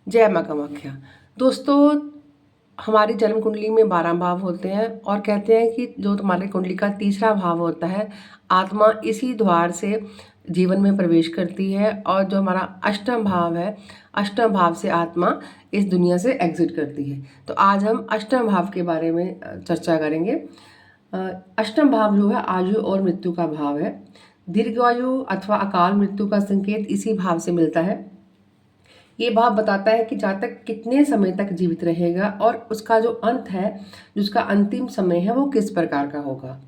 जय माँ कामाख्या। दोस्तों, हमारी जन्म कुंडली में 12 भाव होते हैं और कहते हैं कि जो तुम्हारी कुंडली का तीसरा भाव होता है, आत्मा इसी द्वार से जीवन में प्रवेश करती है, और जो हमारा अष्टम भाव है, अष्टम भाव से आत्मा इस दुनिया से एग्जिट करती है। तो आज हम अष्टम भाव के बारे में चर्चा करेंगे। अष्टम भाव जो है आयु और मृत्यु का भाव है। दीर्घायु अथवा अकाल मृत्यु का संकेत इसी भाव से मिलता है। ये भाव बताता है कि जातक कितने समय तक जीवित रहेगा और उसका जो अंत है, जिसका अंतिम समय है, वो किस प्रकार का होगा।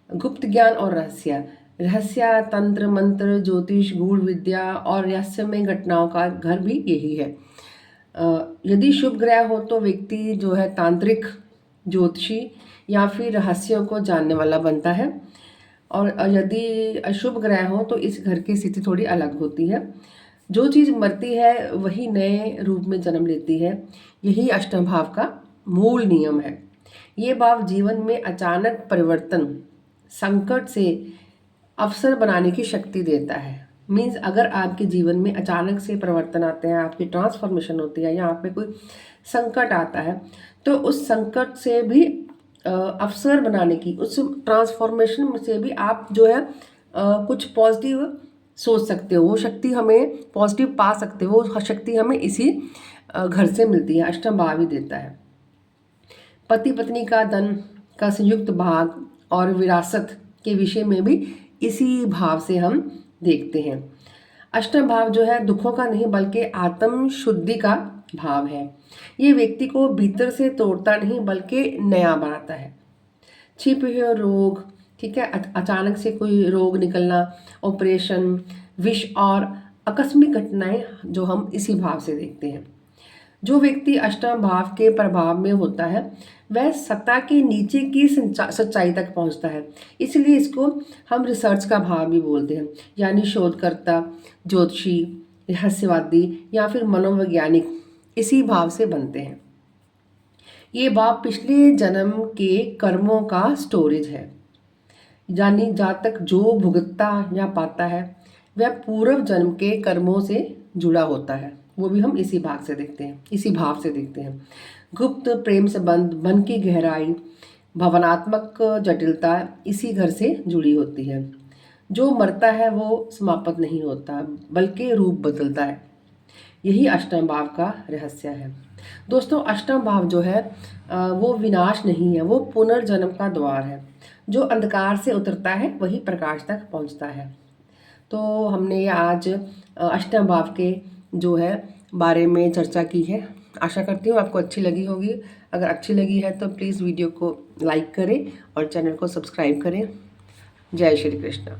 गुप्त ज्ञान और रहस्य तंत्र मंत्र ज्योतिष गूढ़ विद्या और रहस्यमय घटनाओं का घर भी यही है। यदि शुभ ग्रह हो तो व्यक्ति जो है तांत्रिक, ज्योतिषी या फिर रहस्यों को जानने वाला बनता है, और यदि अशुभ ग्रह हो तो इस घर की स्थिति थोड़ी अलग होती है। जो चीज़ मरती है वही नए रूप में जन्म लेती है। यही अष्टम भाव का मूल नियम है। ये भाव जीवन में अचानक परिवर्तन, संकट से अवसर बनाने की शक्ति देता है। मीन्स अगर आपके जीवन में अचानक से परिवर्तन आते हैं, आपकी ट्रांसफॉर्मेशन होती है, या आप पे कोई संकट आता है, तो उस संकट से भी अवसर बनाने की, उस ट्रांसफॉर्मेशन से भी आप जो है कुछ पॉजिटिव सोच सकते हो। वो शक्ति हमें पॉजिटिव पा सकते हो, वो शक्ति हमें इसी घर से मिलती है, अष्टम भाव ही देता है। पति पत्नी का धन का संयुक्त भाग और विरासत के विषय में भी इसी भाव से हम देखते हैं। अष्टम भाव जो है दुखों का नहीं बल्कि आत्म शुद्धि का भाव है। ये व्यक्ति को भीतर से तोड़ता नहीं बल्कि नया बनाता है। छिपे हुए रोग, ठीक है, अचानक से कोई रोग निकलना, ऑपरेशन, विष और आकस्मिक घटनाएं जो हम इसी भाव से देखते हैं। जो व्यक्ति अष्टम भाव के प्रभाव में होता है वह सत्ता के नीचे की सच्चाई तक पहुंचता है। इसलिए इसको हम रिसर्च का भाव भी बोलते हैं, यानी शोधकर्ता, ज्योतिषी, रहस्यवादी या फिर मनोवैज्ञानिक इसी भाव से बनते हैं। ये भाव पिछले जन्म के कर्मों का स्टोरेज है, यानी जातक जो भुगतता या पाता है वह पूर्व जन्म के कर्मों से जुड़ा होता है। वो भी हम इसी भाग से देखते हैं, इसी भाव से देखते हैं। गुप्त प्रेम संबंध, मन की गहराई, भावनात्मक जटिलता इसी घर से जुड़ी होती है। जो मरता है वो समाप्त नहीं होता बल्कि रूप बदलता है। यही अष्टम भाव का रहस्य है। दोस्तों, अष्टम भाव जो है वो विनाश नहीं है, वो पुनर्जन्म का द्वार है। जो अंधकार से उतरता है वही प्रकाश तक पहुंचता है। तो हमने ये आज अष्टम भाव के जो है बारे में चर्चा की है। आशा करती हूँ आपको अच्छी लगी होगी। अगर अच्छी लगी है तो प्लीज़ वीडियो को लाइक करें और चैनल को सब्सक्राइब करें। जय श्री कृष्ण।